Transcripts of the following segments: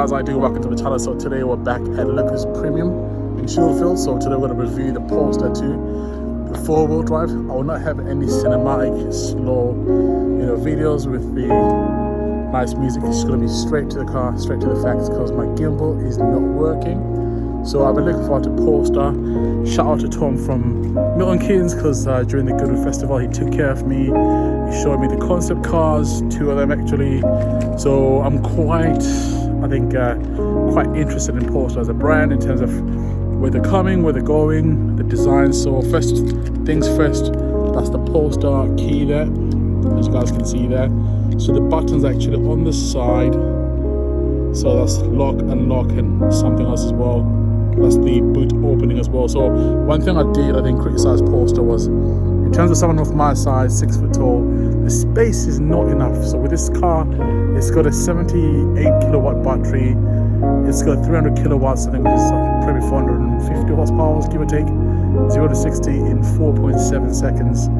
guys, I do welcome to the channel. So today we're back at Lucas Premium in Shieldfield. So today we're going to review the Polestar 2, the 4-wheel drive. I will not have any cinematic, slow, videos with the nice music. It's going to be straight to the car, straight to the facts, because my gimbal is not working. So I've been looking forward to Polestar. Shout out to Tom from Milton Keynes, because during the Goodwood Festival he took care of me. He showed me the concept cars, 2 of them actually. So I'm quite interested in Polestar as a brand in terms of where they're coming, where they're going, the design. So first things first, that's the Polestar key there, as you guys can see there. So the button's actually on the side. So that's lock, unlock, and something else as well. That's the boot opening as well. So one thing I did, criticize Polestar was, in terms of someone of my size, 6 foot tall, the space is not enough. So with this car, it's got a 78 kilowatt battery. It's got 300 kilowatts, I think it's probably 450 horsepower, give or take. 0 to 60 in 4.7 seconds.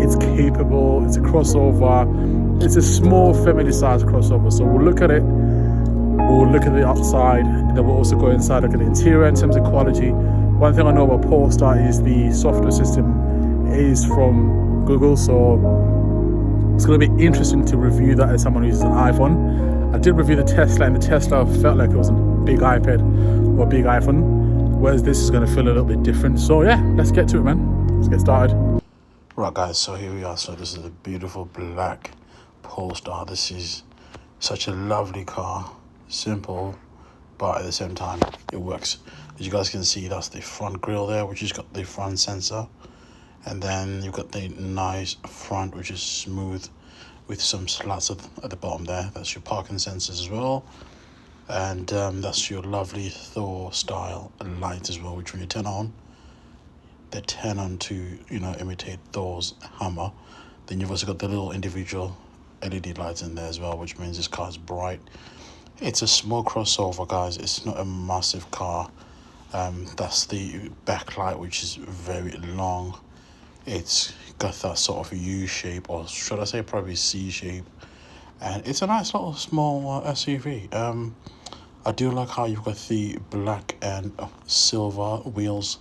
It's capable, it's a crossover. It's a small family size crossover. So we'll look at it. We'll look at the outside, and then we'll also go inside, look at the interior in terms of quality. One thing I know about Polestar is the software system is from Google, so it's going to be interesting to review that as someone who uses an iPhone. I did review the Tesla, and the Tesla felt like it was a big iPad or a big iPhone, whereas this is going to feel a little bit different. So yeah, let's get to it, man. Let's get started. Right guys, so here we are. So this is a beautiful black Polestar. This is such a lovely car. Simple, but at the same time it works. As you guys can see, that's the front grille there, which has got the front sensor, and then you've got the nice front, which is smooth with some slats at the bottom there. That's your parking sensors as well, and that's your lovely Thor style lights as well, which when you turn on, they turn on to imitate Thor's hammer. Then you've also got the little individual LED lights in there as well, which means this car is bright. It's a small crossover, guys. It's not a massive car. That's the backlight, which is very long. It's got that sort of U shape, or should I say probably C shape. And it's a nice little small SUV. I do like how you've got the black and silver wheels.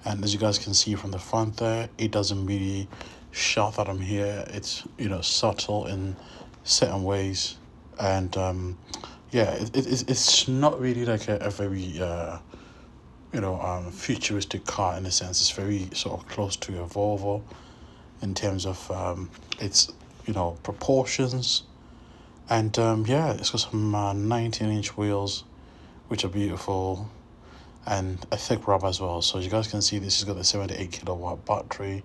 And as you guys can see from the front there, it doesn't really shout that I'm here. It's, subtle in certain ways. And yeah, it's not really like a very futuristic car in a sense. It's very sort of close to a Volvo in terms of its proportions, and yeah, it's got some 19-inch wheels, which are beautiful, and a thick rubber as well. So as you guys can see, this has got the 78 kilowatt battery,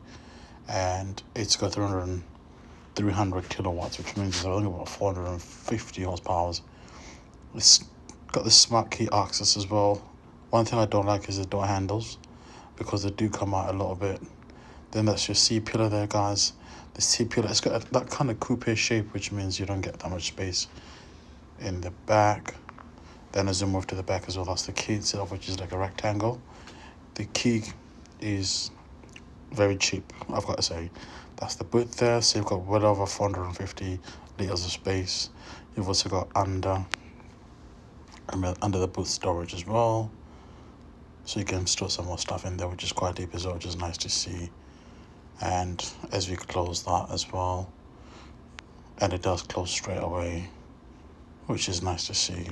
and it's got 300 kilowatts, which means it's only about 450 horsepower. It's got the smart key access as well. One thing I don't like is the door handles, because they do come out a little bit. Then that's your C-pillar there, guys. The C-pillar, it's got that kind of coupe shape, which means you don't get that much space in the back. Then as you move to the back as well, that's the key itself, which is like a rectangle. The key is very cheap, I've got to say. That's the boot there, so you've got well over 450 litres of space. You've also got under the boot storage as well, so you can store some more stuff in there, which is quite deep as well, which is nice to see. And as we close that as well, and it does close straight away, which is nice to see.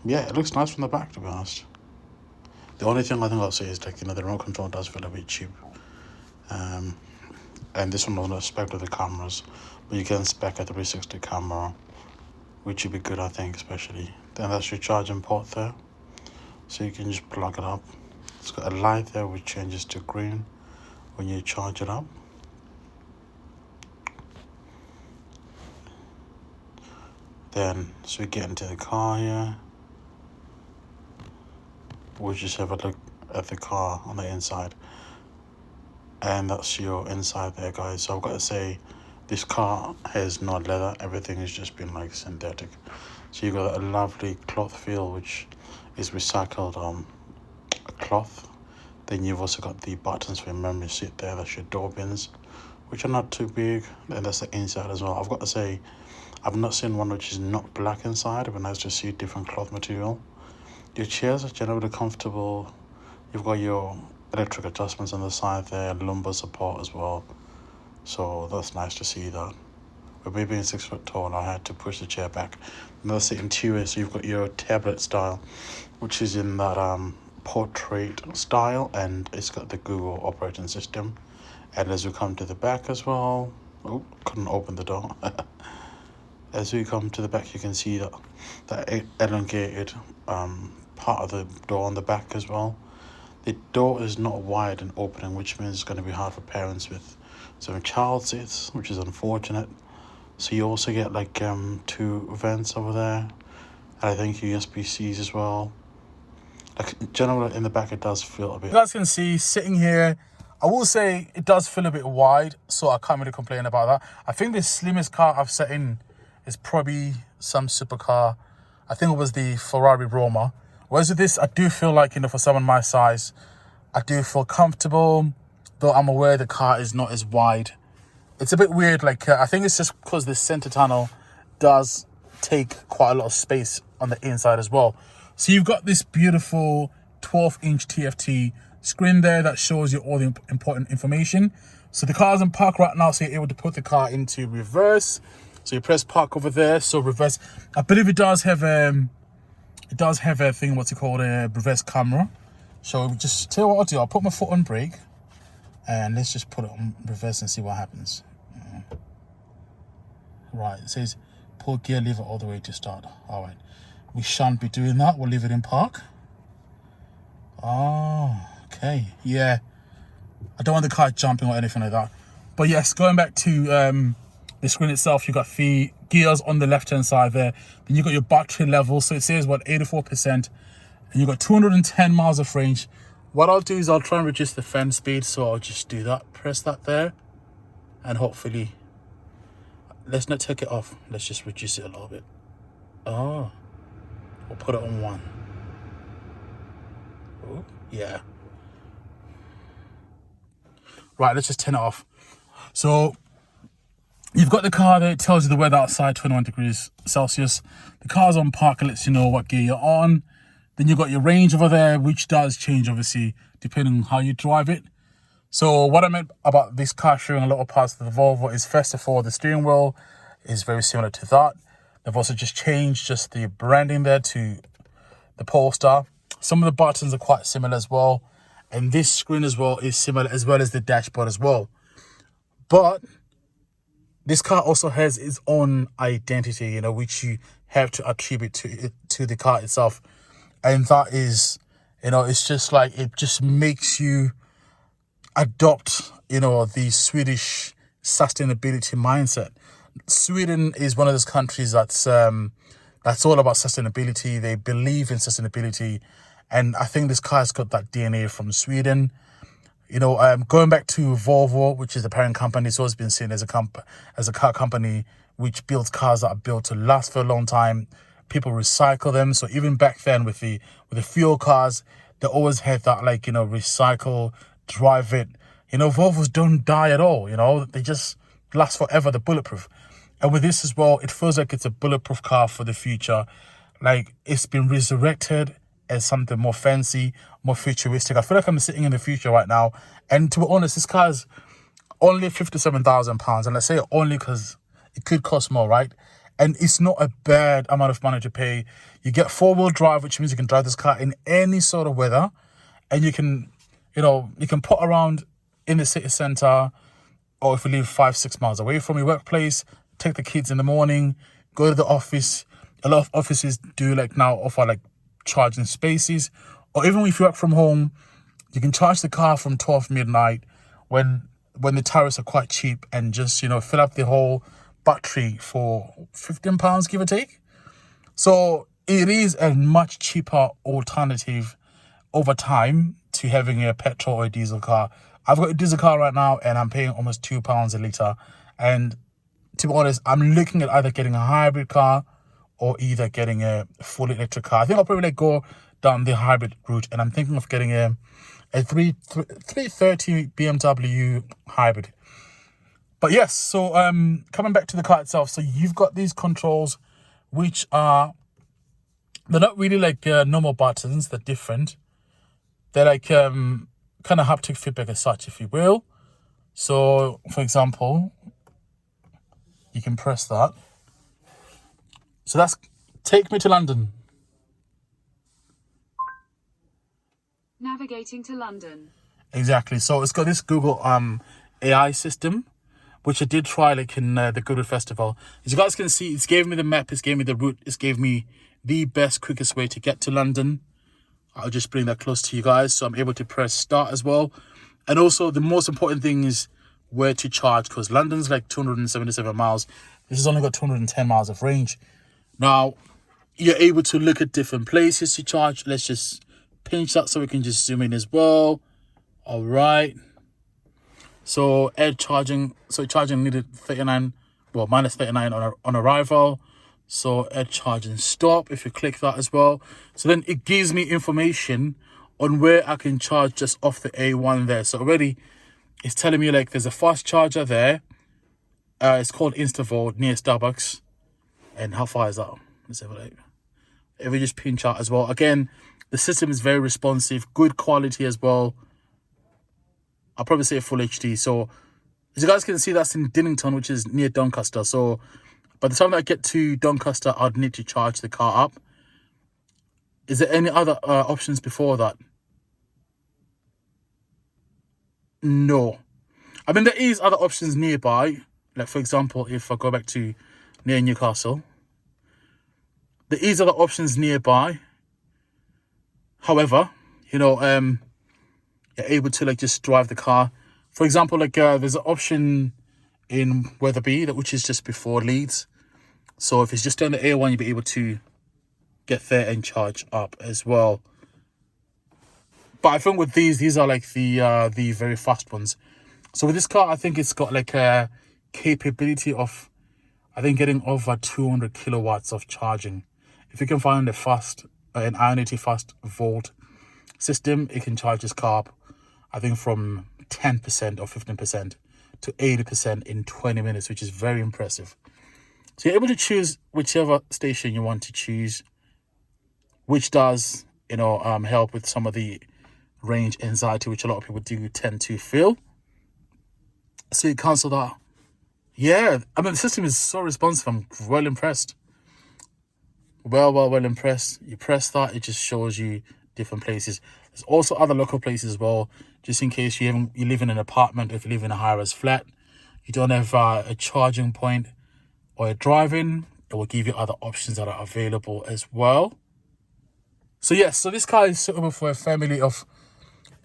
Yeah, it looks nice from the back, to be honest. The only thing I think I'll say is the remote control does feel a bit cheap. And this one doesn't spec with the cameras, but you can spec a 360 camera, which would be good, I think, especially. Then that's your charging port there, so you can just plug it up. It's got a light there which changes to green when you charge it up. Then, so we get into the car here. We'll just have a look at the car on the inside. And that's your inside there, guys. So I've got to say, this car has no leather. Everything has just been like synthetic. So you've got a lovely cloth feel, which is recycled cloth. Then you've also got the buttons for your memory seat there. That's your door bins, which are not too big. And that's the inside as well. I've got to say, I've not seen one which is not black inside, but nice to see different cloth material. Your chairs are generally comfortable. You've got your electric adjustments on the side there, lumbar support as well. So that's nice to see that. But me being 6 foot tall, I had to push the chair back. Another seat interior, so you've got your tablet style, which is in that portrait style, and it's got the Google operating system. And as we come to the back as well, oh, couldn't open the door. As we come to the back, you can see that elongated part of the door on the back as well. The door is not wide and opening, which means it's going to be hard for parents with some child seats, which is unfortunate. So you also get like 2 vents over there, and I think USB-Cs as well. Like generally in the back, it does feel a bit. You guys can see sitting here, I will say it does feel a bit wide, so I can't really complain about that. I think the slimmest car I've sat in is probably some supercar. I think it was the Ferrari Roma. Whereas with this, I do feel like, for someone my size, I do feel comfortable, though I'm aware the car is not as wide. It's a bit weird, like, I think it's just because the center tunnel does take quite a lot of space on the inside as well. So you've got this beautiful 12-inch TFT screen there that shows you all the important information. So the car's in park right now, so you're able to put the car into reverse. So you press park over there, so reverse. I believe it does have a thing, what's it called, a reverse camera. So just tell you what I'll do, I'll put my foot on brake, and let's just put it on reverse and see what happens. Right, it says pull gear lever all the way to start. All right, we shan't be doing that. We'll leave it in park. Oh, okay, yeah. I don't want the car jumping or anything like that. But yes, going back to the screen itself, you got the gears on the left-hand side there. Then you got your battery level. So it says, 84%. And you got 210 miles of range. What I'll do is I'll try and reduce the fan speed. So I'll just do that. Press that there. And hopefully, let's not take it off. Let's just reduce it a little bit. Oh, we'll put it on 1. Oh, yeah. Right, let's just turn it off. So you've got the car there. It tells you the weather outside, 21 degrees Celsius. The car's on park. It lets you know what gear you're on. Then you've got your range over there, which does change, obviously, depending on how you drive it. So what I meant about this car showing a lot of parts of the Volvo is, first of all, the steering wheel is very similar to that. They've also just changed just the branding there to the Polestar. Some of the buttons are quite similar as well. And this screen as well is similar, as well as the dashboard as well. But this car also has its own identity, which you have to attribute to the car itself. And that is, it's just like, it just makes you adopt, the Swedish sustainability mindset. Sweden is one of those countries that's all about sustainability. They believe in sustainability. And I think this car's got that DNA from Sweden. Going back to Volvo, which is the parent company, it's always been seen as a car company which builds cars that are built to last for a long time. People recycle them. So even back then with the fuel cars, they always had that, recycle, drive it. Volvos don't die at all. They just last forever. They're bulletproof. And with this as well, it feels like it's a bulletproof car for the future. Like, it's been resurrected as something more fancy, more futuristic. I feel like I'm sitting in the future right now. And to be honest, this car is only £57,000. And I say only because it could cost more, right? And it's not a bad amount of money to pay. You get 4-wheel drive, which means you can drive this car in any sort of weather. And you can put around in the city centre, or if you live 5-6 miles away from your workplace, take the kids in the morning, go to the office. A lot of offices do now offer charging spaces, or even if you work from home, you can charge the car from 12 midnight when the tariffs are quite cheap, and just fill up the whole battery for £15, give or take. So it is a much cheaper alternative over time to having a petrol or a diesel car. I've got a diesel car right now, and I'm paying almost £2 a litre. And to be honest, I'm looking at either getting a hybrid car or either getting a fully electric car. I think I'll probably go down the hybrid route, and I'm thinking of getting a 330 BMW hybrid. But yes, so coming back to the car itself, so you've got these controls, which are, they're not really like normal buttons, they're different. They're like kind of haptic feedback as such, if you will. So, for example, you can press that. So that's take me to London. Navigating to London. Exactly. So it's got this Google AI system, which I did try like in the Goodwood Festival. As you guys can see, it's gave me the map, it's gave me the route, it's gave me the best, quickest way to get to London. I'll just bring that close to you guys, so I'm able to press start as well. And also the most important thing is where to charge, because London's like 277 miles. This has only got 210 miles of range. Now, you're able to look at different places to charge. Let's just pinch that so we can just zoom in as well. All right. So edge charging. So charging needed 39, well, minus 39 on arrival. So edge charging stop, if you click that as well. So then it gives me information on where I can charge just off the A1 there. So already it's telling me like there's a fast charger there. It's called InstaVolt near Starbucks. And how far is that? Let's have a look. If we just pinch out as well. Again, the system is very responsive, good quality as well. I'll probably say full HD. So as you guys can see, that's in Dinnington, which is near Doncaster. So by the time that I get to Doncaster, I'd need to charge the car up. Is there any other options before that? No. I mean, there is other options nearby. Like, for example, if I go back to near Newcastle, there is other options nearby. However, you know, you're able to like just drive the car. For example, like there's an option in Wetherby, which is just before Leeds. So if it's just on the A1, you'll be able to get there and charge up as well. But I think with these are like the very fast ones. So with this car, I think it's got like a capability of, I think, getting over 200 kilowatts of charging. If you can find a fast, an Ionity fast volt system, it can charge this car up, I think, from 10% or 15% to 80% in 20 minutes, which is very impressive. So you're able to choose whichever station you want to choose, which does, you know, help with some of the range anxiety, which a lot of people do tend to feel. So you cancel that. Yeah, I mean, the system is so responsive. I'm well impressed. Well impressed. You press that, it just shows you different places. There's also other local places as well, just in case you live in an apartment, if you live in a high-rise flat, you don't have a charging point or a drive-in, it will give you other options that are available as well. So yes, so this car is suitable for a family of,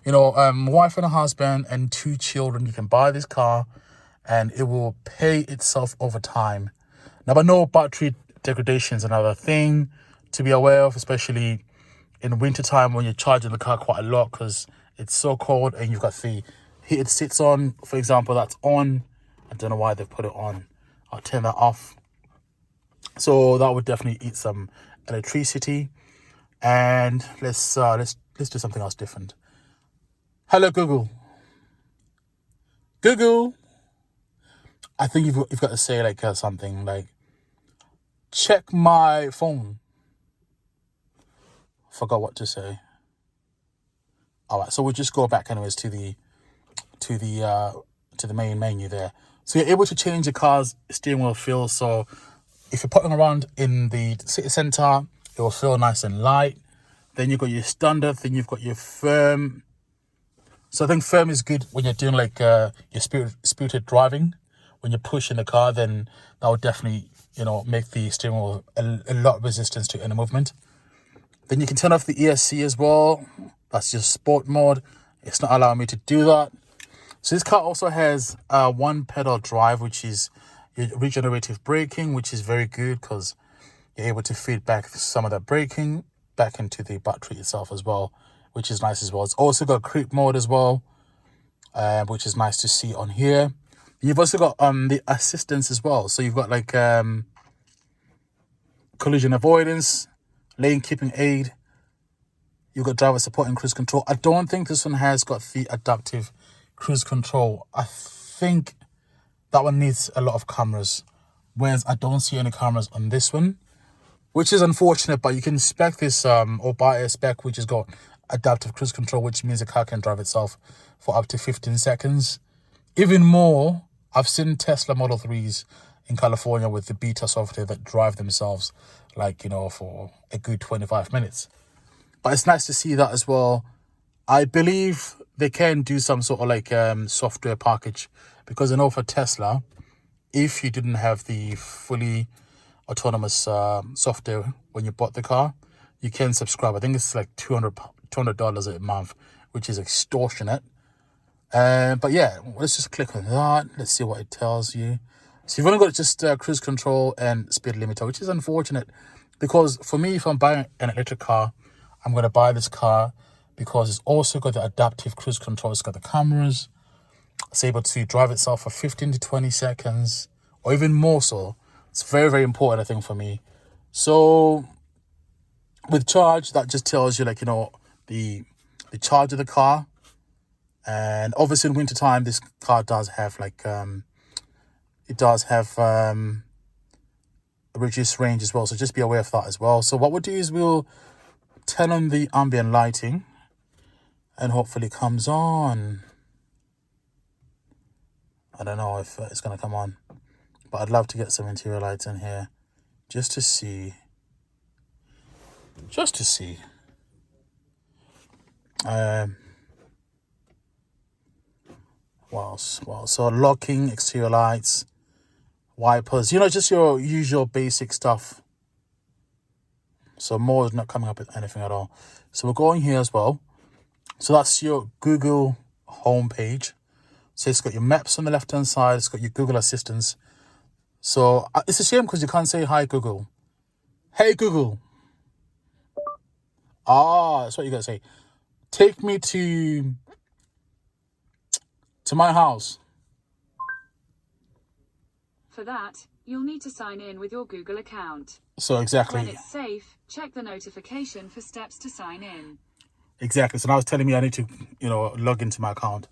you know, wife and a husband and 2 children. You can buy this car and it will pay itself over time. Now, but no battery degradation is another thing to be aware of, especially in wintertime when you're charging the car quite a lot because it's so cold and you've got the heated seats on, for example, that's on. I don't know why they've put it on. I'll turn that off. So that would definitely eat some electricity. And let's do something else different. Hello, Google. Google. I think you've got to say like something like, check my phone. Forgot what to say. All right, so we'll just go back anyways to the main menu there. So you're able to change the car's steering wheel feel. So if you're putting around in the city centre, it will feel nice and light. Then you've got your standard, then you've got your firm. So I think firm is good when you're doing like your spirited driving. When you're pushing the car, then that would definitely, you know, make the steering wheel a lot of resistance to any movement. Then you can turn off the ESC as well. That's just sport mode. It's not allowing me to do that. So this car also has one pedal drive, which is your regenerative braking, which is very good because you're able to feed back some of that braking back into the battery itself as well, which is nice as well. It's also got creep mode as well, which is nice to see on here. You've also got the assistance as well. So you've got like collision avoidance, lane keeping aid. You've got driver support and cruise control. I don't think this one has got the adaptive cruise control. I think that one needs a lot of cameras, whereas I don't see any cameras on this one, which is unfortunate. But you can spec this or buy a spec which has got adaptive cruise control, which means the car can drive itself for up to 15 seconds. Even more, I've seen Tesla Model 3s in California with the beta software that drive themselves, like, you know, for a good 25 minutes. But it's nice to see that as well. I believe they can do some sort of like software package, because I know for Tesla, if you didn't have the fully autonomous software when you bought the car, you can subscribe. I think it's like $200 a month, which is extortionate. But yeah, let's just click on that. Let's see what it tells you. So you've only got just cruise control and speed limiter, which is unfortunate, because for me, if I'm buying an electric car, I'm going to buy this car because it's also got the adaptive cruise control. It's got the cameras. It's able to drive itself for 15 to 20 seconds or even more so. It's very, very important, I think, for me. So with charge, that just tells you, like, you know, the charge of the car. And obviously in winter time, this car does have like it does have a reduced range as well, so just be aware of that as well. So what we'll do is we'll turn on the ambient lighting and hopefully it comes on. I don't know if it's going to come on, but I'd love to get some interior lights in here just to see. Well, so locking, exterior lights, wipers, you know, just your usual basic stuff. So more is not coming up with anything at all. So we're going here as well. So that's your Google homepage. So it's got your maps on the left hand side. It's got your Google Assistants. So it's a shame because you can't say hi Google. Hey Google. That's what you gotta say. Take me to my house. For that, you'll need to sign in with your Google account. So exactly. When it's safe, check the notification for steps to sign in. Exactly. So now it's telling me I need to, you know, log into my account.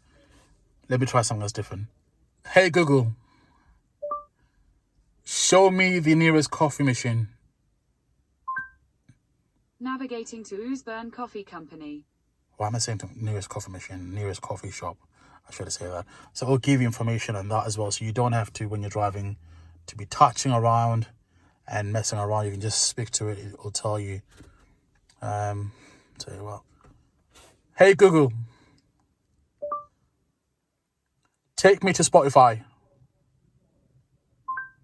Let me try something else different. Hey Google, show me the nearest coffee machine. Navigating to Oosburn Coffee Company. Why am I saying to nearest coffee machine, nearest coffee shop? I should have said that. So it'll give you information on that as well. So you don't have to, when you're driving, to be touching around and messing around. You can just speak to it. It will tell you. Tell you what. Hey Google, take me to Spotify.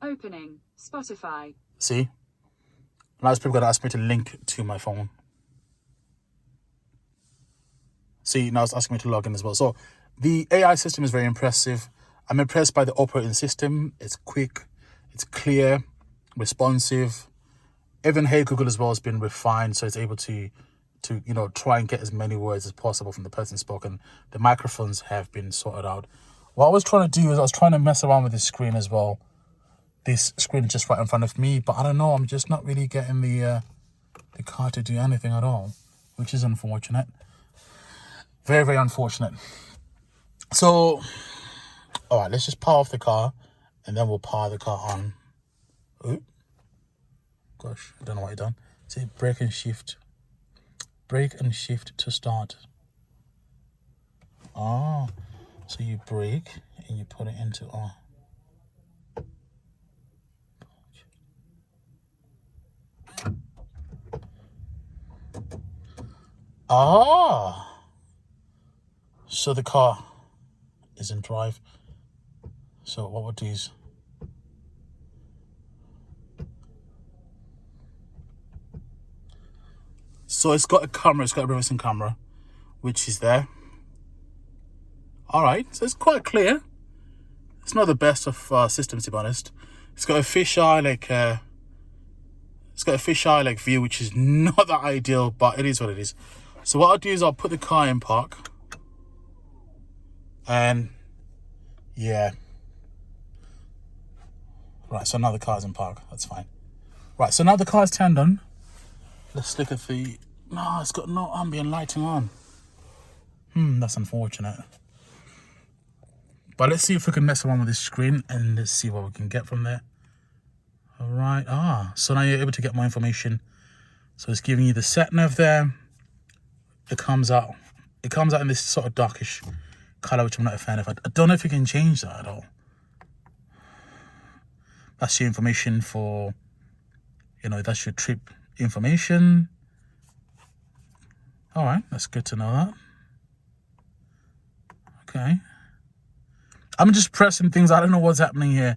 Opening Spotify. See? Now it's people going to ask me to link to my phone. See, now it's asking me to log in as well. So the AI system is very impressive. I'm impressed by the operating system. It's quick, it's clear, responsive. Even Hey Google as well has been refined, so it's able to you know, try and get as many words as possible from the person spoken. The microphones have been sorted out. What I was trying to do is I was trying to mess around with this screen as well. This screen is just right in front of me, but I don't know, I'm just not really getting the car to do anything at all, which is unfortunate. Very, very unfortunate. So, all right, let's just power off the car, and then we'll power the car on. Ooh. Gosh, I don't know what I've done. Say brake and shift. Brake and shift to start. So you brake and you put it into on. So the car is in drive. So what we'll do is so it's got a camera, it's got a reversing camera, which is there. All right, so it's quite clear. It's not the best of systems, to be honest. It's got a fisheye like view, which is not that ideal, but it is what it is. So what I'll do is I'll put the car in park, and yeah, right. So now the car's in park. That's fine. Right. So now the car's turned on. Let's look at the. No, it's got no ambient lighting on. That's unfortunate. But let's see if we can mess around with this screen and let's see what we can get from there. All right. So now you're able to get more information. So it's giving you the sat nav there. It comes out in this sort of darkish color, which I'm not a fan of. I don't know if you can change that at all. That's your information for, that's your trip information. All right, that's good to know that. Okay. I'm just pressing things. I don't know what's happening here.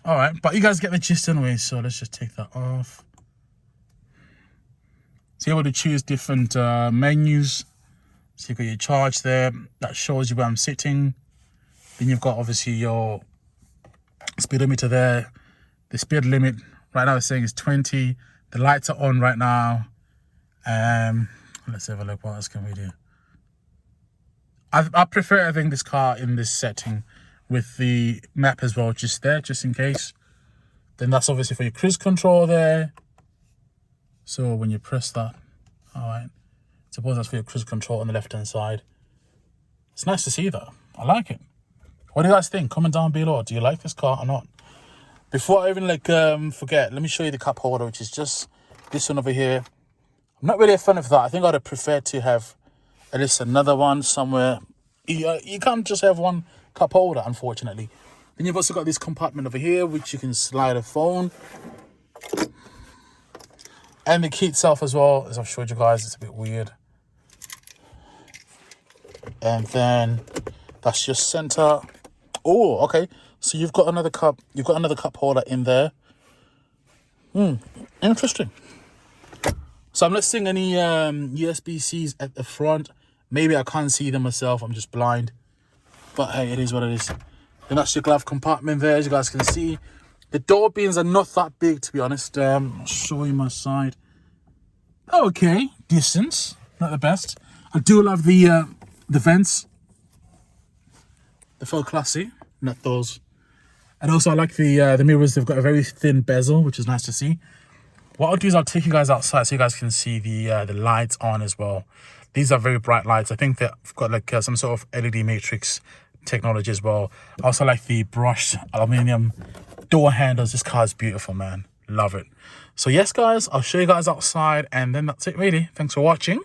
All right, but you guys get the gist anyway, so let's just take that off. So you're able to choose different menus. So you've got your charge there. That shows you where I'm sitting. Then you've got obviously your speedometer there. The speed limit right now is saying is 20. The lights are on right now. Let's have a look. What else can we do? I prefer having this car in this setting with the map as well, just there, just in case. Then that's obviously for your cruise control there. So when you press that, all right, suppose that's for your cruise control on the left hand side. It's nice to see that. I like it. What do you guys think? Comment down below. Do you like this car or not? Before I even forget, let me show you the cup holder, which is just this one over here. I'm not really a fan of that. I think I'd have preferred to have at least another one somewhere. You can't just have one cup holder, unfortunately. Then you've also got this compartment over here, which you can slide a phone. And the key itself as well, as I've showed you guys, it's a bit weird. And then that's your center. Oh, okay. So you've got another cup. You've got another cup holder in there. Interesting. So I'm not seeing any USB-Cs at the front. Maybe I can't see them myself. I'm just blind. But hey, it is what it is. Then that's your glove compartment there, as you guys can see. The door bins are not that big, to be honest. I'll show you my side. Okay, distance, not the best. I do love the vents. They feel classy, not those. And also I like the mirrors. They've got a very thin bezel, which is nice to see. What I'll do is I'll take you guys outside so you guys can see the lights on as well. These are very bright lights. I think they've got like some sort of LED matrix technology as well. I also like the brushed aluminium door handles. This car is beautiful, man. Love it. So yes, guys, I'll show you guys outside and then that's it really. Thanks for watching.